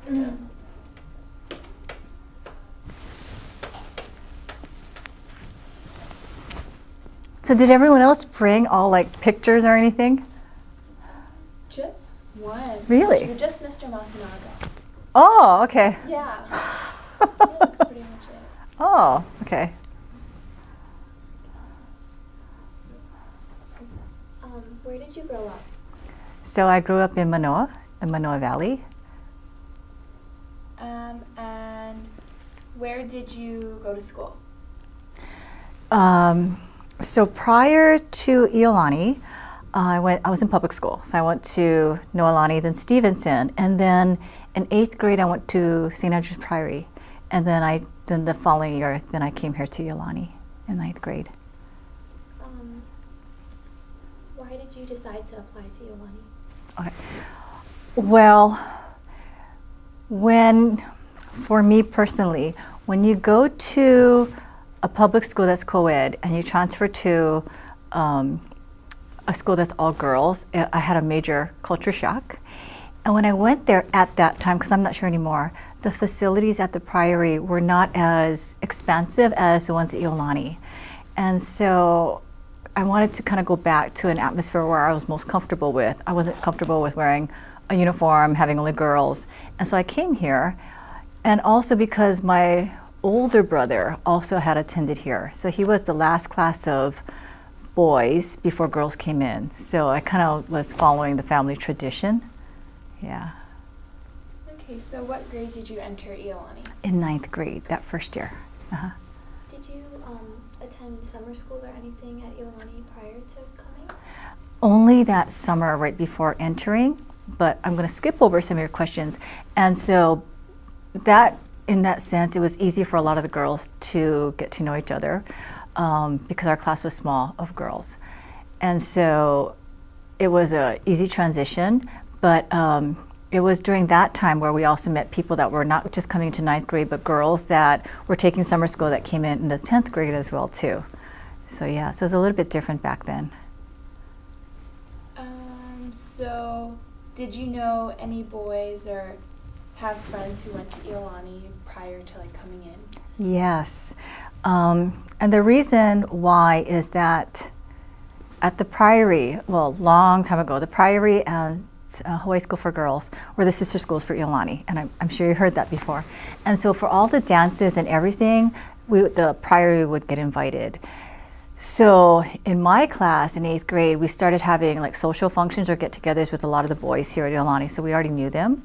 Mm-hmm. So did everyone else bring all like pictures or anything? Just one. Really? Actually, just Mr. Masanaga. Oh, okay. Yeah. That's pretty much it. Oh, okay. Where did you grow up? So I grew up in Manoa Valley. And where did you go to school? So prior to Iolani, I was in public school. So I went to Noelani, then Stevenson, and then in 8th grade I went to St. Andrews Priory, and then the following year, then I came here to Iolani in 9th grade. Why did you decide to apply to Iolani? Okay. Well, for me personally, when you go to a public school that's co-ed and you transfer to a school that's all girls, I had a major culture shock. And when I went there at that time, because I'm not sure anymore, the facilities at the Priory were not as expansive as the ones at Iolani. And so I wanted to kind of go back to an atmosphere where I was most comfortable with. I wasn't comfortable with wearing a uniform, having only girls. And so I came here, and also because my older brother also had attended here. So he was the last class of boys before girls came in. So I kind of was following the family tradition. Yeah. Okay, so what grade did you enter Iolani? In 9th grade, that first year. Uh-huh. Did you attend summer school or anything at Iolani prior to coming? Only that summer right before entering, but I'm going to skip over some of your questions. And so that, in that sense, it was easy for a lot of the girls to get to know each other because our class was small of girls. And so it was an easy transition, but it was during that time where we also met people that were not just coming to 9th grade, but girls that were taking summer school that came in the 10th grade as well too. So yeah, so it was a little bit different back then. So did you know any boys or have friends who went to Iolani prior to like coming in? Yes, and the reason why is that at the Priory, well, long time ago, the Priory and Hawaii School for Girls were the sister schools for Iolani, and I'm sure you heard that before. And so for all the dances and everything, the Priory would get invited. So in my class in 8th grade, we started having like social functions or get-togethers with a lot of the boys here at Iolani, so we already knew them.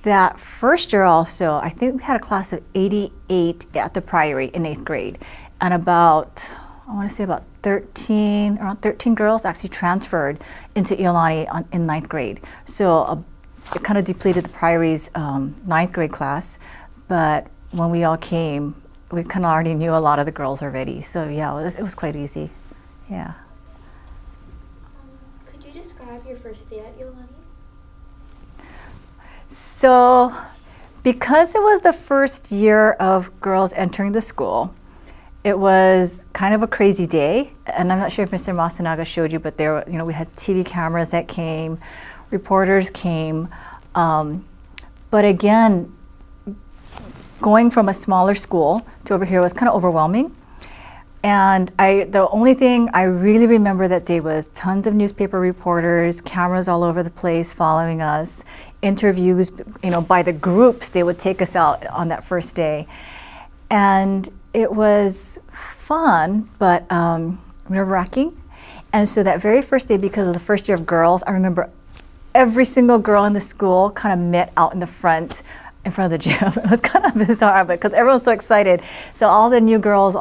That first year also, I think we had a class of 88 at the Priory in 8th grade, and about, I want to say about around 13 girls actually transferred into Iolani in 9th grade. So it kind of depleted the Priory's 9th grade class, but when we all came, we kind of already knew a lot of the girls already. So yeah, it was quite easy. Yeah. Could you describe your first day at Iolani? So because it was the first year of girls entering the school, it was kind of a crazy day, and I'm not sure if Mr. Masanaga showed you, but there, we had TV cameras that came, reporters came, but again, going from a smaller school to over here was kind of overwhelming. And the only thing I really remember that day was tons of newspaper reporters, cameras all over the place following us, interviews, by the groups. They would take us out on that first day, and it was fun, but nerve-wracking. And so that very first day, because of the first year of girls, I remember every single girl in the school kind of met out in front of the gym. It was kind of bizarre, but because everyone was so excited. So all the new girls,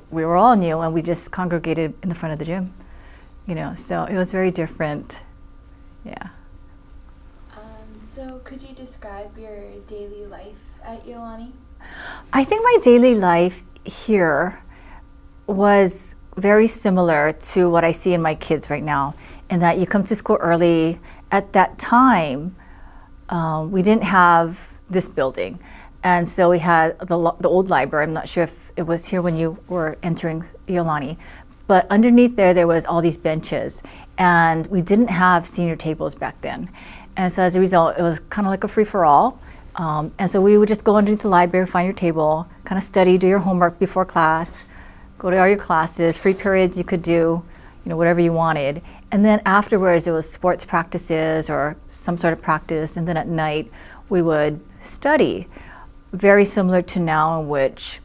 we were all new, and we just congregated in the front of the gym. So it was very different. Yeah. So could you describe your daily life at Iolani? I think my daily life here was very similar to what I see in my kids right now, in that you come to school early. At that time, we didn't have this building, and so we had the old library. I'm not sure if it was here when you were entering Iolani, but underneath there was all these benches, and we didn't have senior tables back then. And so as a result, it was kind of like a free-for-all. And so we would just go underneath the library, find your table, kind of study, do your homework before class, go to all your classes, free periods you could do, whatever you wanted. And then afterwards, it was sports practices or some sort of practice. And then at night, we would study. Very similar to now, in which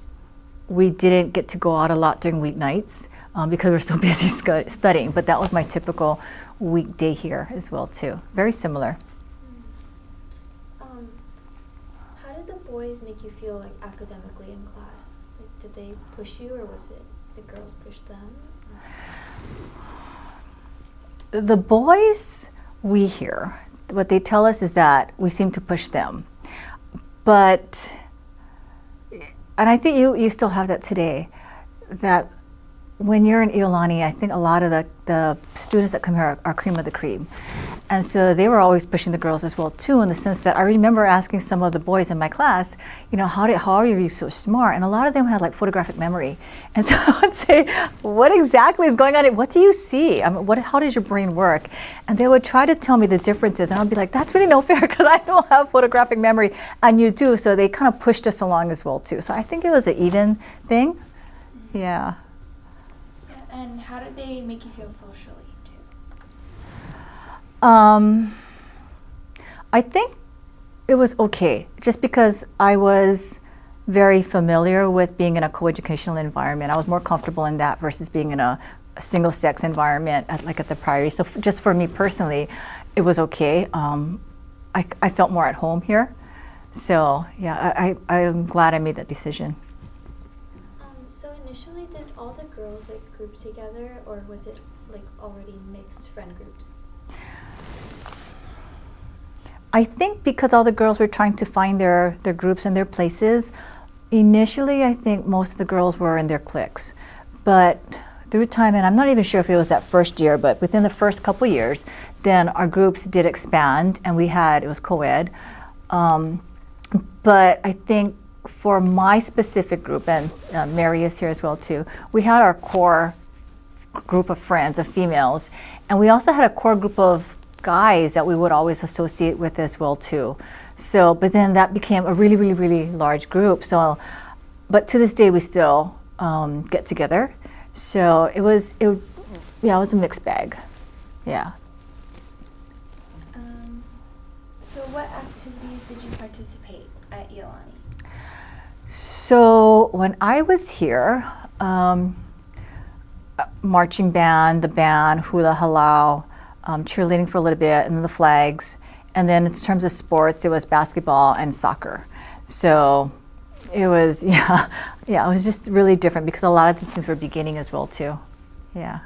we didn't get to go out a lot during weeknights because we're so busy studying. But that was my typical weekday here as well, too. Very similar. How did the boys make you feel like academically in class? Like, did they push you, or was it the girls pushed them? The boys, we hear, what they tell us is that we seem to push them. But, and I think you still have that today, that when you're in Iolani, I think a lot of the students that come here are cream of the cream. And so they were always pushing the girls as well too, in the sense that I remember asking some of the boys in my class, how are you so smart? And a lot of them had like photographic memory. And so I would say, what exactly is going on? What do you see? How does your brain work? And they would try to tell me the differences, and I'd be like, that's really no fair because I don't have photographic memory and you do. So they kind of pushed us along as well too. So I think it was an even thing. Yeah. And how did they make you feel socially, too? I think it was okay, just because I was very familiar with being in a coeducational environment. I was more comfortable in that versus being in a single-sex environment at the Priory. So just for me personally, it was okay. I felt more at home here. So yeah, I'm glad I made that decision. So initially, did all the girls group together, or was it already mixed friend groups? I think because all the girls were trying to find their groups and their places, initially I think most of the girls were in their cliques. But through time, and I'm not even sure if it was that first year, but within the first couple years, then our groups did expand, and it was co-ed. But I think for my specific group, and Mary is here as well too, we had our core group of friends, of females, and we also had a core group of guys that we would always associate with as well too. So, but then that became a really, really, really large group. So, but to this day we still get together. So it was a mixed bag. Yeah. So what activities did you participate at Iolani? So when I was here, marching band, the band, hula halau, cheerleading for a little bit, and then the flags. And then in terms of sports, it was basketball and soccer. So it was, it was just really different because a lot of these things were beginning as well too. Yeah.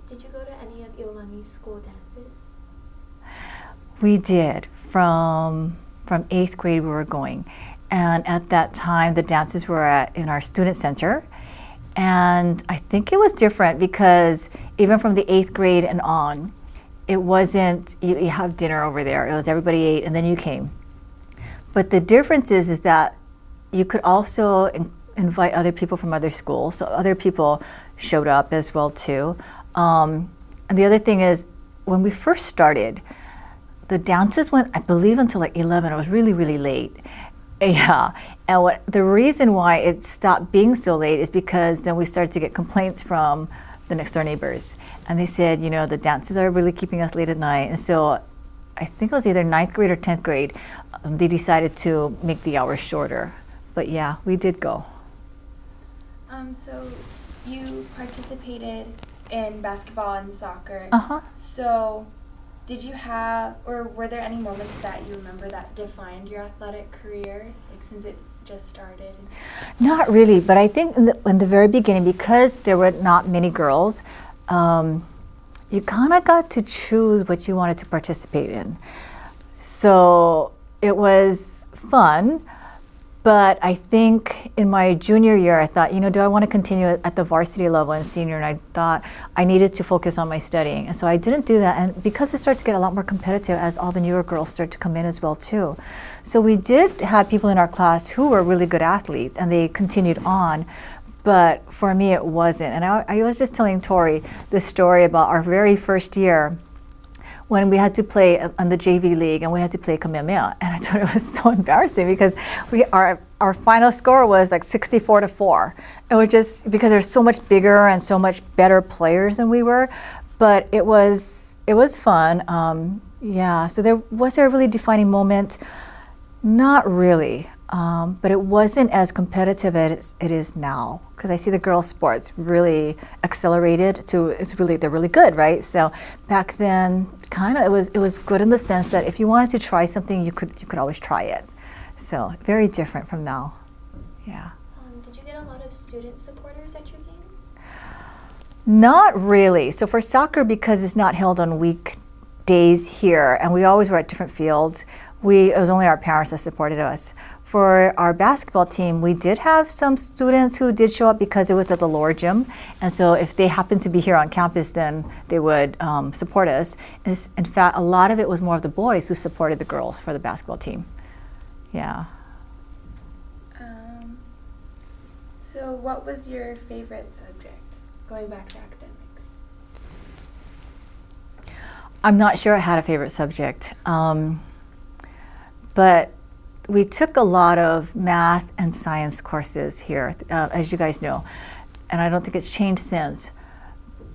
Did you go to any of Iolani's school dances? We did. From 8th grade we were going. And at that time, the dances were in our student center. And I think it was different because even from the 8th grade and on, it wasn't, you have dinner over there. It was everybody ate and then you came. But the difference is that you could also invite other people from other schools. So other people showed up as well too. And the other thing is, when we first started, the dances went, I believe, until 11. It was really, really late. Yeah, and the reason why it stopped being so late is because then we started to get complaints from the next door neighbors. And they said, the dances are really keeping us late at night. And so I think it was either 9th grade or 10th grade, they decided to make the hours shorter. But yeah, we did go. So you participated in basketball and soccer. Uh-huh. So did you have, or were there any moments that you remember that defined your athletic career, since it just started? Not really, but I think in the very beginning, because there were not many girls, you kind of got to choose what you wanted to participate in. So it was fun, but I think in my junior year, I thought, do I want to continue at the varsity level and senior? And I thought I needed to focus on my studying. And so I didn't do that. And because it started to get a lot more competitive as all the newer girls started to come in as well too. So we did have people in our class who were really good athletes and they continued on. But for me, it wasn't. And I was just telling Tori this story about our very first year. when we had to play on the JV league and we had to play Kamehameha. And I thought it was so embarrassing because our final score was like 64-4. It was just because they're so much bigger and so much better players than we were. But it was fun. Yeah, so was there a really defining moment? Not really, but it wasn't as competitive as it is now, because I see the girls' sports really accelerated to they're really good, right? So back then, kind of it was good in the sense that if you wanted to try something, you could always try it. So very different from now. Yeah. Did you get a lot of student supporters at your games? Not really. So for soccer, because it's not held on weekdays here, and we always were at different fields, it was only our parents that supported us. For our basketball team, we did have some students who did show up because it was at the lower gym. And so if they happened to be here on campus, then they would support us. In fact, a lot of it was more of the boys who supported the girls for the basketball team. Yeah. So what was your favorite subject, going back to academics? I'm not sure I had a favorite subject. But we took a lot of math and science courses here, as you guys know, and I don't think it's changed since.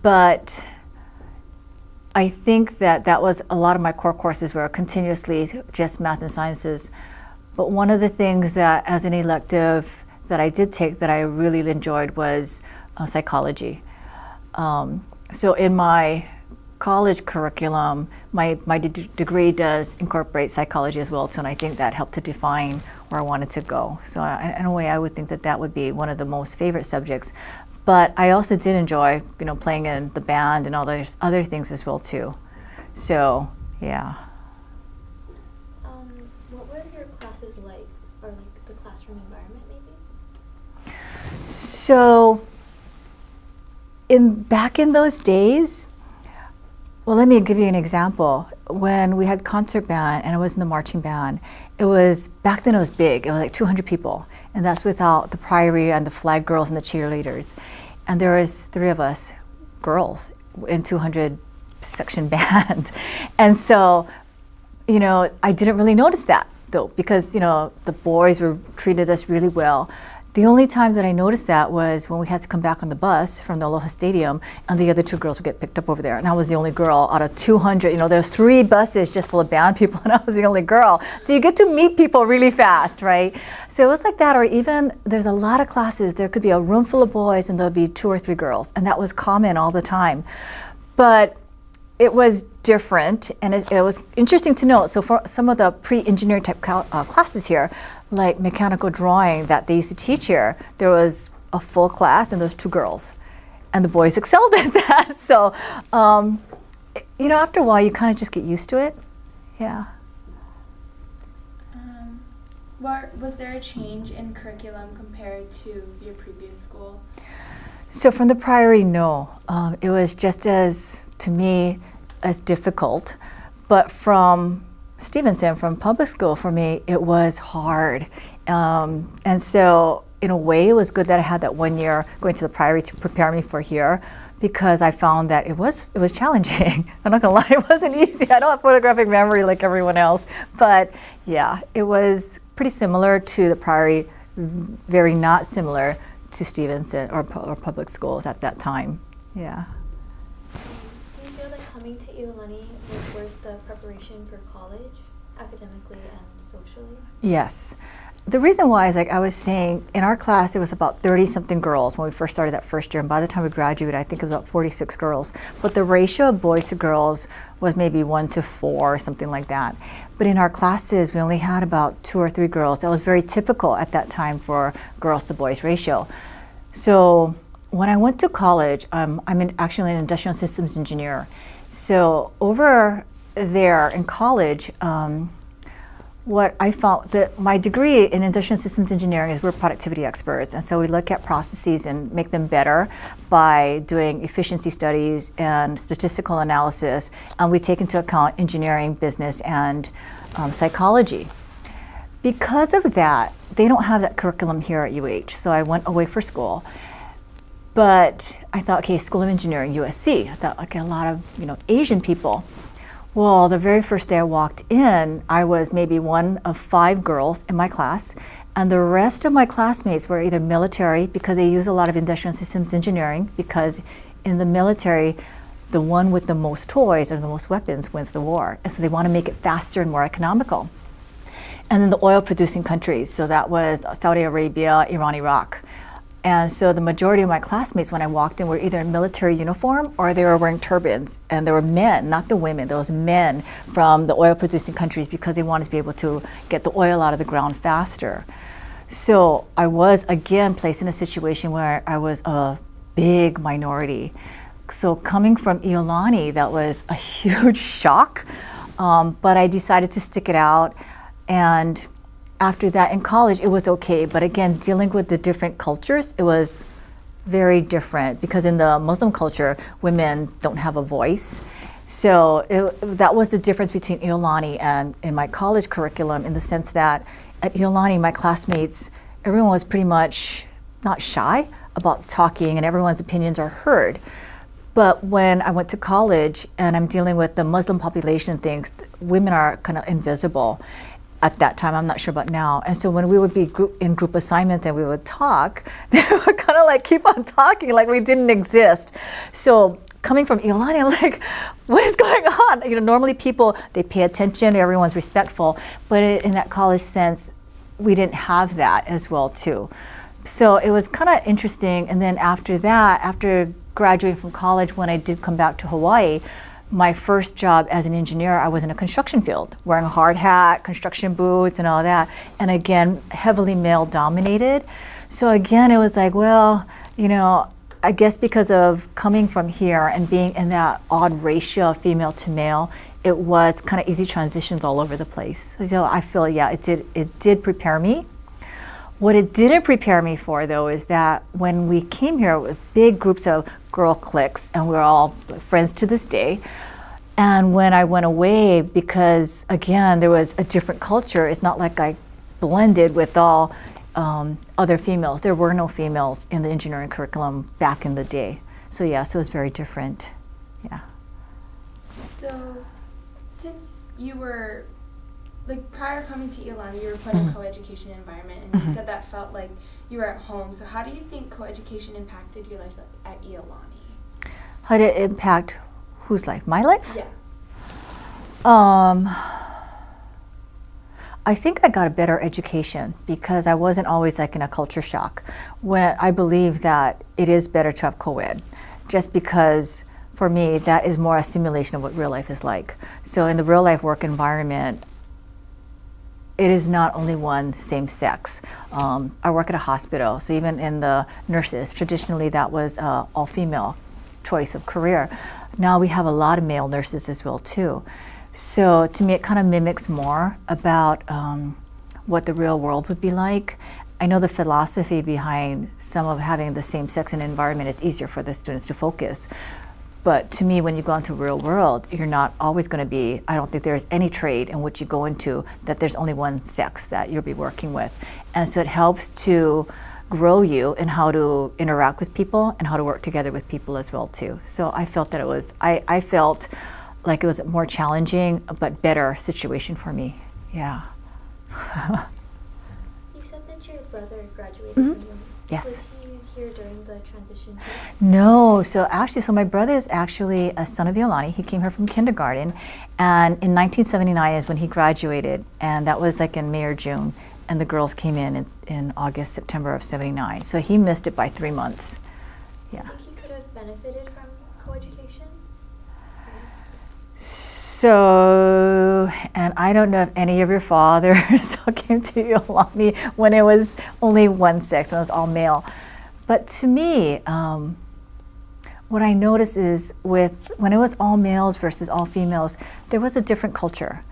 But I think that was a lot of my core courses were continuously just math and sciences. But one of the things that, as an elective, that I did take that I really enjoyed was psychology. So in my college curriculum, my degree does incorporate psychology as well too, and I think that helped to define where I wanted to go. So in a way, I would think that would be one of the most favorite subjects. But I also did enjoy, playing in the band and all those other things as well too. So yeah. What were your classes like, or like the classroom environment maybe? So back in those days, well, let me give you an example. When we had concert band and I was in the marching band, back then it was big. It was like 200 people, and that's without the priory and the flag girls and the cheerleaders. And there was 3 of us girls in 200 section band. And so, I didn't really notice that though, because, the boys treated us really well. The only time that I noticed that was when we had to come back on the bus from the Aloha Stadium, and the other 2 girls would get picked up over there. And I was the only girl out of 200. There's 3 buses just full of band people, and I was the only girl. So you get to meet people really fast, right? So it was like that. Or even there's a lot of classes. There could be a room full of boys, and there'll be 2 or 3 girls, and that was common all the time. But it was different, and it was interesting to note. So for some of the pre-engineering type classes here, like mechanical drawing that they used to teach here, there was a full class and there was 2 girls, and the boys excelled at that. So, after a while, you kind of just get used to it. Yeah. Was there a change in curriculum compared to your previous school? So from the Priory, no. It was just to me, as difficult. But from Stevenson, from public school, for me, it was hard. And so in a way, it was good that I had that 1 year going to the Priory to prepare me for here, because I found that it was challenging. I'm not gonna lie, it wasn't easy. I don't have photographic memory like everyone else, but yeah, it was pretty similar to the Priory, very not similar to Stevenson or public schools at that time. Yeah. Do you feel that coming to Iolani was worth the preparation for college, academically and socially? Yes. The reason why is, like I was saying, in our class, it was about 30-something girls when we first started that first year. And by the time we graduated, I think it was about 46 girls. But the ratio of boys to girls was maybe 1 to 4, something like that. But in our classes, we only had about 2 or 3 girls. That was very typical at that time for girls to boys ratio. So when I went to college, I'm actually an industrial systems engineer. So over there in college, what I found that my degree in industrial systems engineering is we're productivity experts, and so we look at processes and make them better by doing efficiency studies and statistical analysis, and we take into account engineering, business, and psychology. Because of that, they don't have that curriculum here at UH, so I went away for school. But I thought, okay, School of Engineering, USC. I thought, okay, a lot of Asian people. Well, the very first day I walked in, I was maybe one of 5 girls in my class, and the rest of my classmates were either military, because they use a lot of industrial systems engineering, because in the military, the one with the most toys or the most weapons wins the war. And so they want to make it faster and more economical. And then the oil producing countries, so that was Saudi Arabia, Iran, Iraq. And so the majority of my classmates, when I walked in, were either in military uniform or they were wearing turbans. And there were men, not the women, those men from the oil producing countries, because they wanted to be able to get the oil out of the ground faster. So I was again placed in a situation where I was a big minority. So coming from Iolani, that was a huge shock, but I decided to stick it out. And after that, in college, it was okay. But again, dealing with the different cultures, it was very different, because in the Muslim culture, women don't have a voice. So that was the difference between Iolani and in my college curriculum, in the sense that at Iolani, my classmates, everyone was pretty much not shy about talking, and everyone's opinions are heard. But when I went to college and I'm dealing with the Muslim population things, women are kind of invisible. At that time, I'm not sure about now. And so when we would be in group assignments and we would talk, they would kind of like keep on talking like we didn't exist. So coming from Iolani, I was like, what is going on? You know, normally people, they pay attention, everyone's respectful, but in that college sense, we didn't have that as well too. So it was kind of interesting. And then after that, after graduating from college, when I did come back to Hawaii, my first job as an engineer, I was in a construction field, wearing a hard hat, construction boots, and all that. And again, heavily male dominated. So again, it was like, well, you know, I guess because of coming from here and being in that odd ratio of female to male, it was kind of easy transitions all over the place. So I feel, yeah, it did prepare me. What it didn't prepare me for, though, is that when we came here with big groups of girl cliques, and we're all friends to this day, and when I went away, because again, there was a different culture, it's not like I blended with all other females. There were no females in the engineering curriculum back in the day. So yeah, so it was very different, yeah. So since you were, like prior coming to Iolani, you were put in a coeducation environment, and you said that felt like you were at home. So how do you think coeducation impacted your life at Iolani? How did it impact whose life? My life? Yeah. I think I got a better education because I wasn't always like in a culture shock. When I believe that it is better to have co-ed, just because for me that is more a simulation of what real life is like. So in the real life work environment, it is not only one same sex. I work at a hospital, so even in the nurses, traditionally that was all female choice of career. Now we have a lot of male nurses as well too. So to me it kind of mimics more about what the real world would be like. I know the philosophy behind some of having the same sex in an environment is easier for the students to focus. But to me, when you go into real world, you're not always going to be, I don't think there's any trade in which you go into that there's only one sex that you'll be working with. And so it helps to grow you in how to interact with people and how to work together with people as well too. So I felt that it was, I felt like it was a more challenging but better situation for me, yeah. You said that your brother graduated from uni. Yes. Was he here during the transition too? No, so my brother is actually a son of Iolani. He came here from kindergarten, and in 1979 is when he graduated, and that was like in May or June, and the girls came in August, September of 79. So he missed it by 3 months, yeah. Do you think he could have benefited from coeducation? So, and I don't know if any of your fathers came to Iolani when it was only one sex, when it was all male. But to me, what I noticed is when it was all males versus all females, there was a different culture.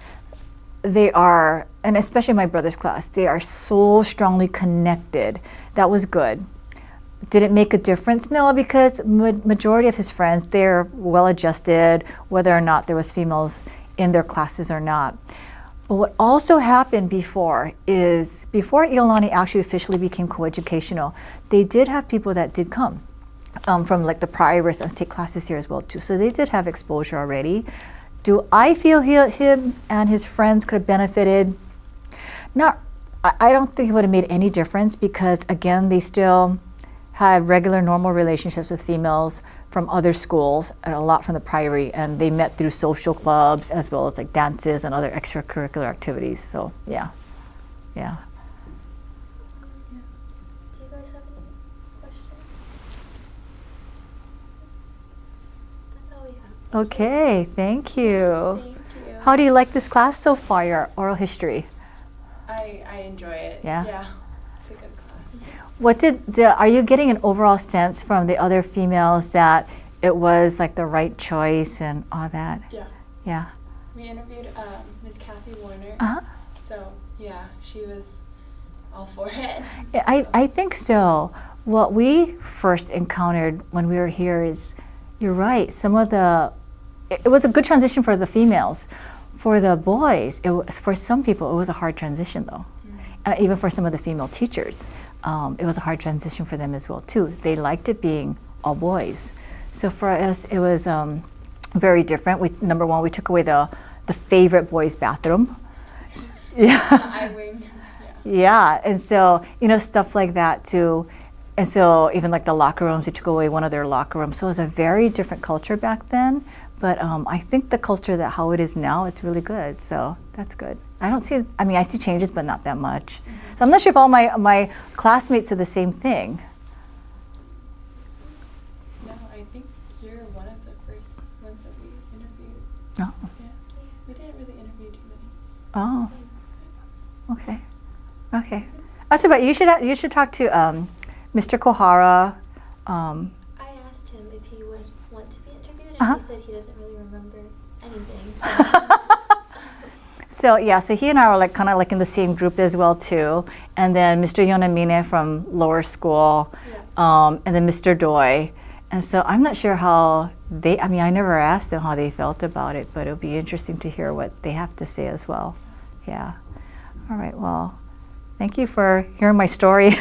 They are, and especially my brother's class, they are so strongly connected. That was good. Did it make a difference? No, because majority of his friends, they're well adjusted, whether or not there was females in their classes or not. But what also happened before Iolani actually officially became coeducational, they did have people that did come from like the priors and take classes here as well too. So they did have exposure already. Do I feel him and his friends could have benefited? Not, I don't think it would have made any difference because, again, they still had regular, normal relationships with females from other schools and a lot from the Priory, and they met through social clubs as well as like dances and other extracurricular activities. So, yeah. Yeah. Do you guys have any questions? That's all we have. Okay, thank you. Thank you. How do you like this class so far, your oral history? I enjoy it. Yeah? Yeah. It's a good class. What are you getting an overall sense from the other females that it was like the right choice and all that? Yeah. Yeah. We interviewed Miss Kathy Warner. Uh-huh. So, yeah, she was all for it. I think so. What we first encountered when we were here is, you're right, it was a good transition for the females. For the boys, for some people, it was a hard transition though. Even for some of the female teachers, it was a hard transition for them as well too. They liked it being all boys. So for us, it was very different. Number one, we took away the favorite boys' bathroom. Yeah. I wing. Yeah. Yeah, and so, stuff like that too. And so even like the locker rooms, we took away one of their locker rooms. So it was a very different culture back then. But I think the culture how it is now, it's really good. So that's good. I see changes, but not that much. So I'm not sure if all my classmates said the same thing. No, I think you're one of the first ones that we interviewed. Oh. Yeah. We didn't really interview too many. Oh. Okay. Okay. Also, but you should talk to Mr. Kohara. I asked him if he would want to be interviewed, and Uh-huh. he said he doesn't really remember anything. So yeah, so he and I were like kind of like in the same group as well too. And then Mr. Yonamine from lower school, and then Mr. Doi. And so I'm not sure how I never asked them how they felt about it, but it'll be interesting to hear what they have to say as well. Yeah. All right, well, thank you for hearing my story.